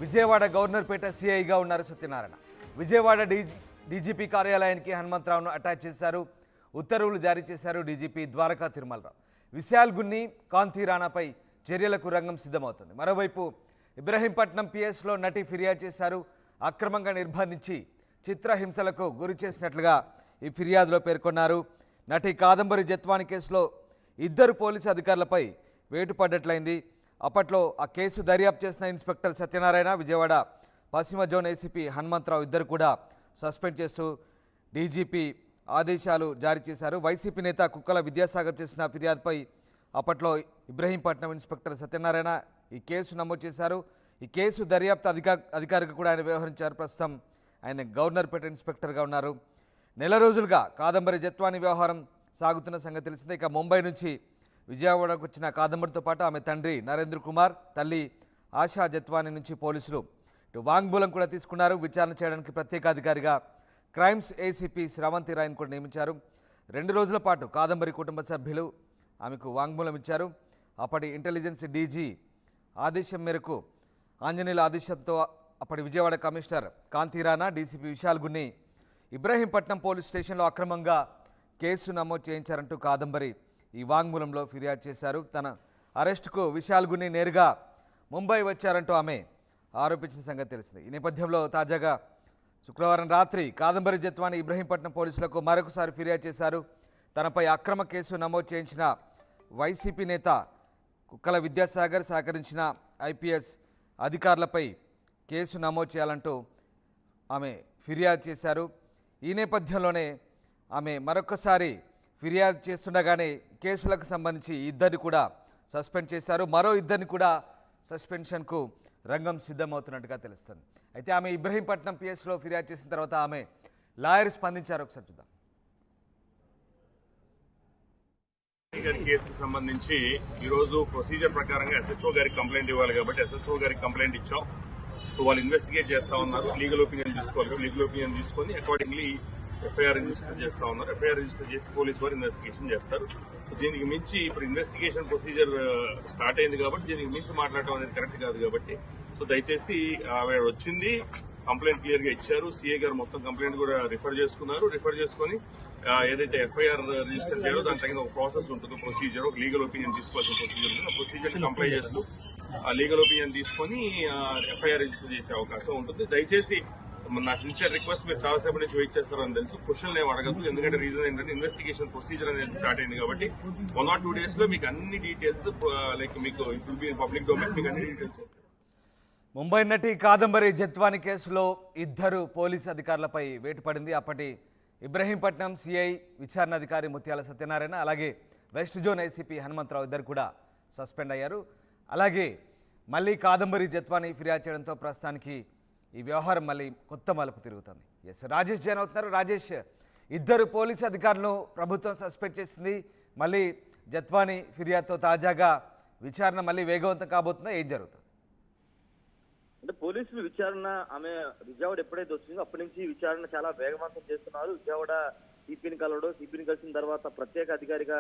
విజయవాడ గవర్నర్పేట సిఐగా ఉన్నారు సత్యనారాయణ. విజయవాడ డీజీపీ కార్యాలయానికి హనుమంతరావును అటాచ్ చేశారు. ఉత్తర్వులు జారీ చేశారు డీజీపీ ద్వారకా తిరుమలరావు. విశాల్ గున్ని, కాంతి రాణాపై చర్యలకు రంగం సిద్ధమవుతుంది. మరోవైపు ఇబ్రహీంపట్నం పిఎస్లో నటి ఫిర్యాదు చేశారు. అక్రమంగా నిర్బంధించి చిత్రహింసలకు గురి చేసినట్లుగా ఈ ఫిర్యాదులో పేర్కొన్నారు. నటి కాదంబరి జత్వాని కేసులో ఇద్దరు పోలీసు అధికారులపై వేటు పడ్డట్లయింది. అప్పట్లో ఆ కేసు దర్యాప్తు చేసిన ఇన్స్పెక్టర్ సత్యనారాయణ, విజయవాడ పశ్చిమ జోన్ ఏసీపీ హనుమంతరావు ఇద్దరు కూడా సస్పెండ్ చేస్తూ డీజీపీ ఆదేశాలు జారీ చేశారు. వైసీపీ నేత కుక్కల విద్యాసాగర్ చేసిన ఫిర్యాదుపై అప్పట్లో ఇబ్రహీంపట్నం ఇన్స్పెక్టర్ సత్యనారాయణ ఈ కేసు నమోదు చేశారు. ఈ కేసు దర్యాప్తు అధికారిగా కూడా ఆయన వ్యవహరించారు. ప్రస్తుతం ఆయన గవర్నర్పేట ఇన్స్పెక్టర్గా ఉన్నారు. నెల రోజులుగా కాదంబరి జత్వాని వ్యవహారం సాగుతున్న సంగతి తెలిసిందే. ఇక ముంబై నుంచి విజయవాడకు వచ్చిన కాదంబరితో పాటు ఆమె తండ్రి నరేంద్ర కుమార్, తల్లి ఆశా జత్వాని నుంచి పోలీసులు వాంగ్మూలం కూడా తీసుకున్నారు. విచారణ చేయడానికి ప్రత్యేక అధికారిగా క్రైమ్స్ ఏసీపీ శ్రవంతి రాయ్ను కూడా నియమించారు. 2 రోజుల పాటు కాదంబరి కుటుంబ సభ్యులు ఆమెకు వాంగ్మూలం ఇచ్చారు. అప్పటి ఇంటెలిజెన్స్ డీజీ ఆదేశం మేరకు ఆంజనేయుల ఆదేశంతో అప్పటి విజయవాడ కమిషనర్ కాంతి రాణా, డీసీపీ విశాల్ గున్ని ఇబ్రహీంపట్నం పోలీస్ స్టేషన్లో అక్రమంగా కేసు నమోదు చేయించారంటూ కాదంబరి ఈ వాంగ్మూలంలో ఫిర్యాదు చేశారు. తన అరెస్టుకు విశాల్ గున్ని నేరుగా ముంబై వచ్చారంటూ ఆమె ఆరోపించిన సంగతి తెలిసింది. ఈ నేపథ్యంలో తాజాగా శుక్రవారం రాత్రి కాదంబరి జత్వాని ఇబ్రహీంపట్నం పోలీసులకు మరొకసారి ఫిర్యాదు చేశారు. తనపై అక్రమ కేసు నమోదు చేయించిన వైసీపీ నేత కుక్కల విద్యాసాగర్ సహకరించిన ఐపీఎస్ అధికారులపై కేసు నమోదు చేయాలంటూ ఆమె ఫిర్యాదు చేశారు. ఈ నేపథ్యంలోనే ఆమె మరొకసారి ఫిర్యాదు చేస్తుండగానే కేసులకు సంబంధించి ఇద్దరిని కూడా సస్పెండ్ చేశారు. మరో ఇద్దరిని కూడా సస్పెన్షన్కు రంగం సిద్ధమవుతున్నట్టుగా తెలుస్తుంది. అయితే ఆమె ఇబ్రహీంపట్నం పిఎస్లో ఫిర్యాదు చేసిన తర్వాత ఆమె లాయర్ స్పందించారు. ఒకసారి చూద్దాం. కేసుకు సంబంధించి ఈరోజు ప్రొసీజర్ ప్రకారంగా ఎస్హెచ్ఓ గారికి కంప్లైంట్ ఇవ్వాలి కాబట్టి ఎస్హెచ్ఓ గారికి కంప్లైంట్ ఇచ్చాం. సో వాళ్ళు ఇన్వెస్టిగేట్ చేస్తా ఉన్నారు. లీగల్ ఒపీనియన్ తీసుకోవాలి. లీగల్ ఒపీనియన్ తీసుకొని అకార్డింగ్లీ ఎఫ్ఐఆర్ రిజిస్టర్ చేస్తా ఉన్నారు. ఎఫ్ఐఆర్ రిజిస్టర్ చేసి పోలీసు వారు ఇన్వెస్టిగేషన్ చేస్తారు. దీనికి మించి ఇప్పుడు ఇన్వెస్టిగేషన్ ప్రొసీజర్ స్టార్ట్ అయింది కాబట్టి దీనికి మించి మాట్లాడటం అనేది కరెక్ట్ కాదు కాబట్టి సో దయచేసి ఆవిడ వచ్చింది, కంప్లైంట్ క్లియర్ గా ఇచ్చారు. సీఏ గారు మొత్తం కంప్లైంట్ కూడా రిఫర్ చేసుకున్నారు. రిఫర్ చేసుకుని ఏదైతే ఎఫ్ఐఆర్ రిజిస్టర్ చేయాలో దాని తగిన ఒక ప్రాసెస్ ఉంటుంది, ప్రొసీజర్, ఒక లీగల్ ఒపీనియన్ తీసుకోవాల్సిన ప్రొసీజర్ ఉంటుంది. ఆ ప్రొసీజర్ కంప్లై చేస్తూ ఆ లీగల్ ఒపీనియన్ తీసుకొని ఎఫ్ఐఆర్ రిజిస్టర్ చేసే అవకాశం ఉంటుంది. దయచేసి నా సిన్సియర్ రిక్వెస్ట్, మీరు చాలాసేపు నుంచి వెయిట్ చేస్తారని తెలుసు, క్వశ్చన్లు ఏమి అడగద్దు. ఎందుకంటే రీజన్ ఏంటంటే ఇన్వెస్టిగేషన్ ప్రొసీజర్ అనేది స్టార్ట్ అయింది కాబట్టి 1 or 2 days లో మీకు అన్ని డీటెయిల్స్ లైక్ మీకు it will be public domain, మీకు అన్ని డీటెయిల్స్ వస్తాయి. ముంబై నటి కాదంబరి జత్వాని కేసులో ఇద్దరు పోలీసు అధికారులపై వేటు పడింది. అప్పటి ఇబ్రహీంపట్నం సిఐ విచారణాధికారి ముత్యాల సత్యనారాయణ, అలాగే వెస్ట్ జోన్ ఏసీపీ హనుమంతరావు ఇద్దరు కూడా సస్పెండ్ అయ్యారు. అలాగే మళ్ళీ కాదంబరి జత్వాని ఫిర్యాదు చేయడంతో ప్రస్తుతానికి ఈ వ్యవహారం మళ్ళీ కొత్త మలుపు తిరుగుతుంది. ఎస్, రాజేష్ జైన్ అవుతున్నారు. రాజేష్, ఇద్దరు పోలీసు అధికారులను ప్రభుత్వం సస్పెండ్ చేసింది. మళ్ళీ జత్వాని ఫిర్యాదుతో తాజాగా విచారణ మళ్ళీ వేగవంతం కాబోతుందా? ఏం జరుగుతుంది? అంటే పోలీసులు విచారణ ఆమె విజయవాడ ఎప్పుడైతే వచ్చిందో అప్పటి నుంచి విచారణ చాలా వేగవంతం చేస్తున్నారు. విజయవాడ సిపిని కలవడం, సిపిని కలిసిన తర్వాత ప్రత్యేక అధికారిగా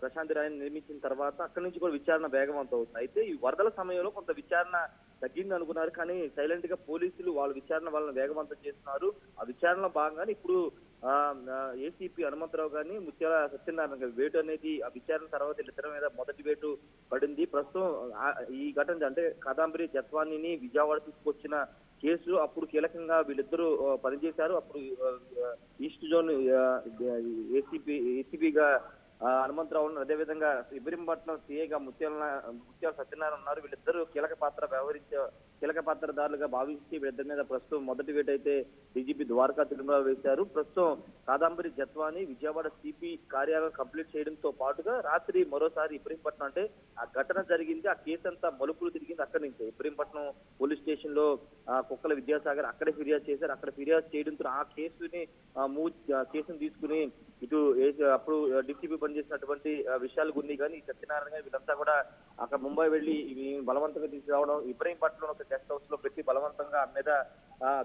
ప్రశాంతి రాయని నియమించిన తర్వాత అక్కడి నుంచి కూడా విచారణ వేగవంతం అవుతుంది. అయితే ఈ వరదల సమయంలో కొంత విచారణ తగ్గింది అనుకున్నారు, కానీ సైలెంట్ గా పోలీసులు వాళ్ళ విచారణ వాళ్ళని వేగవంతం చేస్తున్నారు. ఆ విచారణలో భాగంగానే ఇప్పుడు ఏసీపీ హనుమంతరావు గారిని, ముత్యాల సత్యనారాయణ గారి వేటు అనేది ఆ విచారణ తర్వాత ఇద్దరి మీద మొదటి వేటు పడింది. ప్రస్తుతం ఈ ఘటన అంటే కాదంబరి జత్వానిని విజయవాడ తీసుకొచ్చిన కేసు అప్పుడు కీలకంగా వీళ్ళిద్దరూ పనిచేశారు. అప్పుడు ఈస్ట్ జోన్ ఏసీపీగా హనుమంతరావు ఉన్నారు. అదేవిధంగా ఇబ్రహీంపట్నం సీఏగా ముత్యాల సత్యనారాయణ ఉన్నారు. వీళ్ళిద్దరూ కీలక పాత్రదారులుగా భావించి వీళ్ళిద్దరి మీద ప్రస్తుతం మొదటి వేటు అయితే డీజీపీ ద్వారకా తిరుమలరావు వేశారు. ప్రస్తుతం కాదంబరి జత్వాని విజయవాడ సిపి కార్యాలయం కంప్లీట్ చేయడంతో పాటుగా రాత్రి మరోసారి ఇబ్రహీంపట్నం, అంటే ఆ ఘటన జరిగింది, ఆ కేసు అంతా మలుపులు తిరిగింది అక్కడి నుంచి. ఇబ్రహీంపట్నం పోలీస్ స్టేషన్ లో కుక్కల విద్యాసాగర్ అక్కడే ఫిర్యాదు చేశారు. అక్కడ ఫిర్యాదు చేయడంతో ఆ కేసుని తీసుకుని ఇటు అప్పుడు డీసీపీ పనిచేసినటువంటి విశాల్ గున్ని కానీ సత్యనారాయణ గాని వీళ్ళంతా కూడా అక్కడ ముంబై వెళ్లి బలవంతంగా తీసుకురావడం, ఇబ్రహీంపట్నంలో ఒక గెస్ట్ హౌస్ లో పెట్టి బలవంతంగా ఆ మీద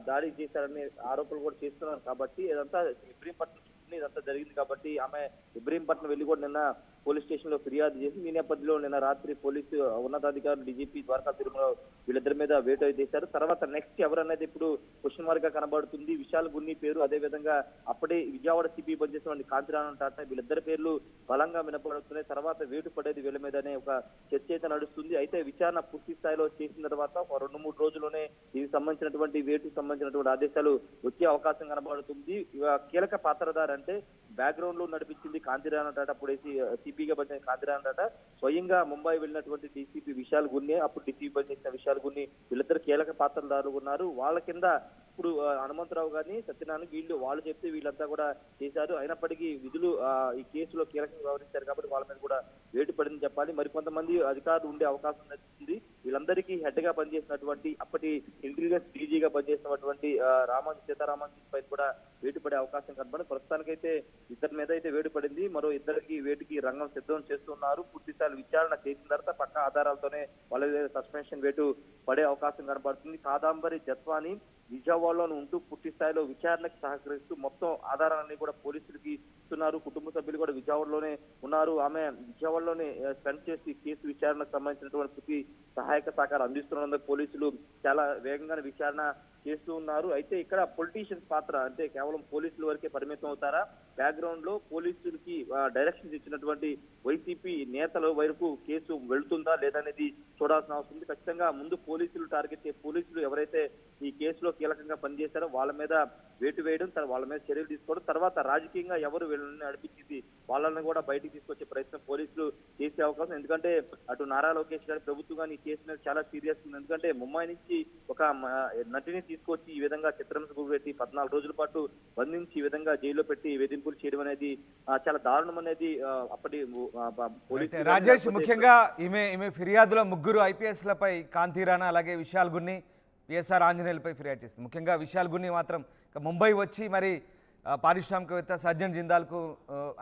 దాడి చేశారని ఆరోపణలు కూడా చేస్తున్నారు. కాబట్టి ఇదంతా ఇబ్రహీంపట్నం ఇదంతా జరిగింది కాబట్టి ఆమె ఇబ్రహీంపట్నం వెళ్లి కూడా నిన్న పోలీస్ స్టేషన్ లో ఫిర్యాదు చేసి ఈ నేపథ్యంలో నిన్న రాత్రి పోలీసు ఉన్నతాధికారులు డీజీపీ ద్వారకా తిరుమల వీళ్ళిద్దరి మీద వేటు చేశారు. తర్వాత నెక్స్ట్ ఎవరనేది ఇప్పుడు క్వశ్చన్ మార్క్ గా కనబడుతుంది. విశాల్ గున్ని పేరు, అదే విధంగా అప్పుడే విజయవాడ సిపి పనిచేసిన కాంతిరాణ టాటా వీళ్ళిద్దరి పేర్లు బలంగా వినపడుతున్నాయి. తర్వాత వేటు పడేది వీళ్ళ మీదనే ఒక చర్చ అయితే నడుస్తుంది. అయితే విచారణ పూర్తి స్థాయిలో చేసిన తర్వాత ఒక 2-3 రోజుల్లోనే దీనికి సంబంధించినటువంటి వేటుకు సంబంధించినటువంటి ఆదేశాలు వచ్చే అవకాశం కనబడుతుంది. కీలక పాత్రధారి అంటే బ్యాక్గ్రౌండ్ లో నడిపించింది కాంతిరాణ టాటా, అప్పుడు సిపిగా పనిచేసిన కాంతిరాణ టాటా స్వయంగా ముంబై వెళ్ళినటువంటి డీసీపీ విశాల్ గున్ని, అప్పుడు డీసీపీ పనిచేసిన విశాల్ గున్ని వీళ్ళిద్దరు కీలక పాత్రధారులు ఉన్నారు. వాళ్ళ కింద ఇప్పుడు హనుమంతరావు గారిని సత్యనారాయణ వాళ్ళు చెప్తే వీళ్ళంతా కూడా చేశారు. అయినప్పటికీ విధులు ఈ కేసులో కీలకంగా వ్యవహరించారు కాబట్టి వాళ్ళ మీద కూడా వేటు పడిందని చెప్పాలి. మరికొంతమంది అధికారులు ఉండే అవకాశం ఉంది. వీళ్ళందరికీ హెడ్ గా పనిచేసినటువంటి అప్పటి ఇంటెలిజెన్స్ డీజీగా పనిచేసినటువంటి సీతారామన్ పై కూడా వేటు పడే అవకాశం కనబడింది. ప్రస్తుతానికైతే ఇద్దరి మీద అయితే వేటు పడింది. మరో ఇద్దరికి వేటుకి రంగం సిద్ధం చేస్తున్నారు. పూర్తిస్థాయి విచారణ చేసిన తర్వాత పక్కా ఆధారాలతోనే వాళ్ళ సస్పెన్షన్ వేటు పడే అవకాశం కనబడుతుంది. కాదంబరి జత్వాని విజయవాడలో ఉంటూ పూర్తి స్థాయిలో విచారణకు సహకరిస్తూ మొత్తం ఆధారాలన్నీ కూడా పోలీసులకి ఇస్తున్నారు. కుటుంబ సభ్యులు కూడా విజయవాడలోనే ఉన్నారు. ఆమె విజయవాడలోనే స్పెండ్ చేసి కేసు విచారణకు సంబంధించినటువంటి పూర్తి సహాయక సహకారం అందిస్తున్నందుకు పోలీసులు చాలా వేగంగా విచారణ చేస్తూ ఉన్నారు. అయితే ఇక్కడ పొలిటీషియన్స్ పాత్ర అంటే కేవలం పోలీసుల వరకే పరిమితం అవుతారా? బ్యాక్గ్రౌండ్ లో పోలీసులకి డైరెక్షన్స్ ఇచ్చినటువంటి వైసీపీ నేతల వరకు కేసు వెళ్తుందా లేదనేది చూడాల్సిన అవసరం ఉంది. ఖచ్చితంగా ముందు పోలీసులు టార్గెట్ పోలీసులు ఎవరైతే ఈ కేసులో కీలకంగా పనిచేశారో వాళ్ళ మీద వేటు వేయడం, వాళ్ళ మీద చర్యలు తీసుకోవడం, తర్వాత రాజకీయంగా ఎవరు వీళ్ళని నడిపించింది వాళ్ళని కూడా బయటికి తీసుకొచ్చే ప్రయత్నం పోలీసులు చేసే అవకాశం. ఎందుకంటే అటు నారా లోకేష్ గారి ప్రభుత్వం కానీ ఈ కేసు మీద చాలా సీరియస్ ఉంది. ఎందుకంటే ముంబై నుంచి ఒక నటిని తీసుకొచ్చి ఈ విధంగా చిత్రహింసకు పెట్టి 14 రోజుల పాటు బంధించి ఈ విధంగా జైల్లో పెట్టి వేధింపులు చేయడం అనేది చాలా దారుణం అనేది అప్పటి రాజేష్, ముఖ్యంగా ఈమె ఫిర్యాదులో 3 ఐపీఎస్లపై కాంతిరాణా అలాగే విశాల్ గున్ని, పిఎస్ఆర్ ఆంజనేయులపై ఫిర్యాదు చేస్తుంది. ముఖ్యంగా విశాల్ గున్ని మాత్రం ముంబై వచ్చి మరి పారిశ్రామికవేత్త సజ్జన్ జిందాల్కు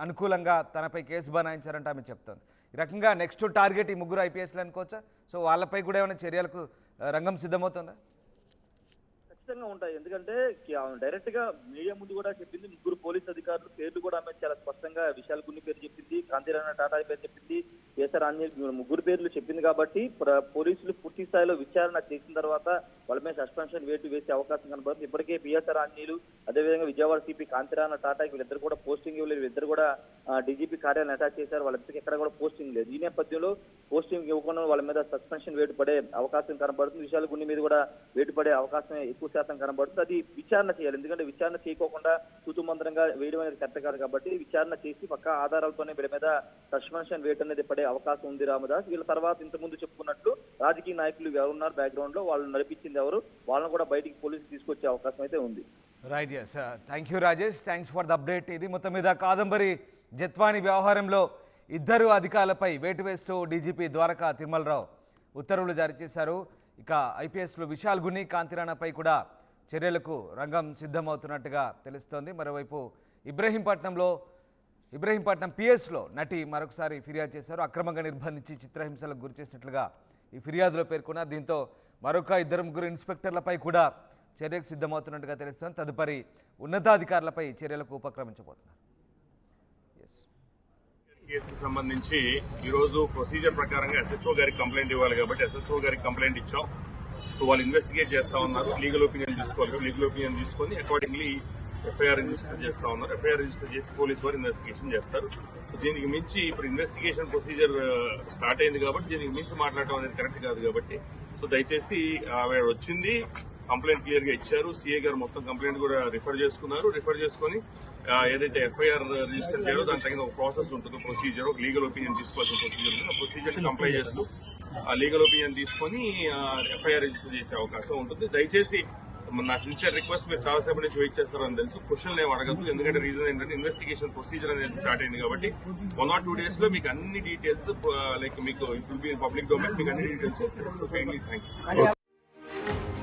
అనుకూలంగా తనపై కేసు బనాయించారంటే ఆమె చెప్తోంది. ఈ రకంగా నెక్స్ట్ టార్గెట్ ఈ 3 ఐపీఎస్లు అనుకోవచ్చా? సో వాళ్ళపై కూడా ఏమైనా చర్యలకు రంగం సిద్ధమవుతుందా? ఖచ్చితంగా ఉంటాయి. ఎందుకంటే డైరెక్ట్ గా మీడియా ముందు కూడా చెప్పింది. 3 పోలీస్ అధికారులు పేర్లు కూడా ఆమె చాలా స్పష్టంగా విశాల్ గున్ని పేరు చెప్పింది, కాంతిరాణ టాటా పేరు చెప్పింది, పిఎస్ఆర్ ఆంజనేయులు 3 పేర్లు చెప్పింది. కాబట్టి పోలీసులు పూర్తి స్థాయిలో విచారణ చేసిన తర్వాత వాళ్ళ మీద సస్పెన్షన్ వేటు వేసే అవకాశం కనబడుతుంది. ఇప్పటికే పిఎస్ఆర్ ఆంజనేయులు అదేవిధంగా విజయవాడ సిపి కాంతిరాణ టాటా వీళ్ళిద్దరు కూడా పోస్టింగ్ ఇవ్వలేదు. వీళ్ళిద్దరు కూడా డీజీపీ కార్యాలయం అటాచ్ చేశారు. వాళ్ళిద్దరికి ఎక్కడ కూడా పోస్టింగ్ లేదు. ఈ నేపథ్యంలో పోస్టింగ్ ఇవ్వకుండా వాళ్ళ మీద సస్పెన్షన్ వేటు పడే అవకాశం కనబడుతుంది. విశాల్ గున్ని మీద కూడా వేటు పడే అవకాశం ఎక్కువ శాతం కనబడుతుంది. అది విచారణ చేయాలి. ఎందుకంటే విచారణ చేయకోకుండా తూతుమంత్రంగా వేయడం అనేది కరెక్ట్ కాదు. కాబట్టి విచారణ చేసి పక్కా ఆధారాలతోనే వీళ్ళ మీద సస్పెన్షన్ వేటు అనేది పడే అవకాశం ఉంది. రామదాస్ వీళ్ళ తర్వాత ఇంతకుముందు చెప్పుకున్నట్లు రాజకీయ నాయకులు ఎవరున్నారు బ్యాక్గ్రౌండ్ లో, వాళ్ళు నడిపించింది ఎవరు, వాళ్ళని కూడా బయటికి పోలీసులు తీసుకొచ్చే అవకాశం అయితే ఉంది. Right, yes, thank you Rajesh, thanks for the update. ఇది మొత్తం మీద కాదంబరి జత్వాని వ్యవహారంలో 2 అధికారులపై వేటు వేస్తూ డీజీపీ ద్వారకా తిరుమలరావు ఉత్తర్వులు జారీ చేశారు. ఇక ఐపీఎస్లు విశాల్ గున్ని, కాంతిరాణాపై కూడా చర్యలకు రంగం సిద్ధమవుతున్నట్టుగా తెలుస్తోంది. మరోవైపు ఇబ్రహీంపట్నం పిఎస్లో నటి మరొకసారి ఫిర్యాదు చేశారు. అక్రమంగా నిర్బంధించి చిత్రహింసలకు గురి చేసినట్లుగా ఈ ఫిర్యాదులో పేర్కొన్నారు. దీంతో మరొక 2-3 ఇన్స్పెక్టర్లపై కూడా చర్యకు సిద్ధమవుతున్నట్టుగా తెలుస్తోంది. తదుపరి ఉన్నతాధికారులపై చర్యలకు ఉపక్రమించబోతున్నారు. కేసుకి సంబంధించి ఈరోజు ప్రొసీజర్ ప్రకారంగా ఎస్హెచ్ఓ గారికి కంప్లైంట్ ఇవ్వాలి కాబట్టి ఎస్హెచ్ఓ గారికి కంప్లైంట్ ఇచ్చాం. సో వాళ్ళు ఇన్వెస్టిగేట్ చేస్తా ఉన్నారు. లీగల్ ఒపీనియన్ తీసుకోవాలి. లీగల్ ఒపీనియన్ తీసుకొని అకార్డింగ్లీ ఎఫ్ఐఆర్ రిజిస్టర్ చేస్తా ఉన్నారు. ఎఫ్ఐఆర్ రిజిస్టర్ చేసి పోలీసు వారు ఇన్వెస్టిగేషన్ చేస్తారు. దీనికి మించి ఇప్పుడు ఇన్వెస్టిగేషన్ ప్రొసీజర్ స్టార్ట్ అయింది కాబట్టి దీనికి మించి మాట్లాడటం అనేది కరెక్ట్ కాదు. కాబట్టి సో దయచేసి ఆవిడ వచ్చింది, కంప్లైంట్ క్లియర్ గా ఇచ్చారు. సిఐ గారు మొత్తం కంప్లైంట్ కూడా రిఫర్ చేసుకున్నారు. రిఫర్ చేసుకుని ఏదైతే ఎఫ్ఐఆర్ రిజిస్టర్ చేయాలో దాని తగిన ఒక ప్రాసెస్ ఉంటుంది, ప్రొసీజర్, ఒక లీగల్ ఒపీనియన్ తీసుకోవాల్సిన ప్రొసీజర్ ఉంటుంది. ఆ ప్రొసీజర్ కంప్లై చేస్తూ ఆ లీగల్ ఒపీనియన్ తీసుకొని ఎఫ్ఐఆర్ రిజిస్టర్ చేసే అవకాశం ఉంటుంది. దయచేసి నా సిన్సియర్ రిక్వెస్ట్, మీరు చాలాసేపు నుంచి వెయిట్ చేస్తారని తెలుసు, క్వశ్చన్లు ఏమి అడగద్దు. ఎందుకంటే రీజన్ ఏంటంటే ఇన్వెస్టిగేషన్ ప్రొసీజర్ అనేది స్టార్ట్ అయింది కాబట్టి 1 or 2 days లో మీకు అన్ని డీటెయిల్స్ లైక్ మీకు it will be public domain, మీకు అన్ని డీటెయిల్స్ చేస్తారు. So kindly thank you.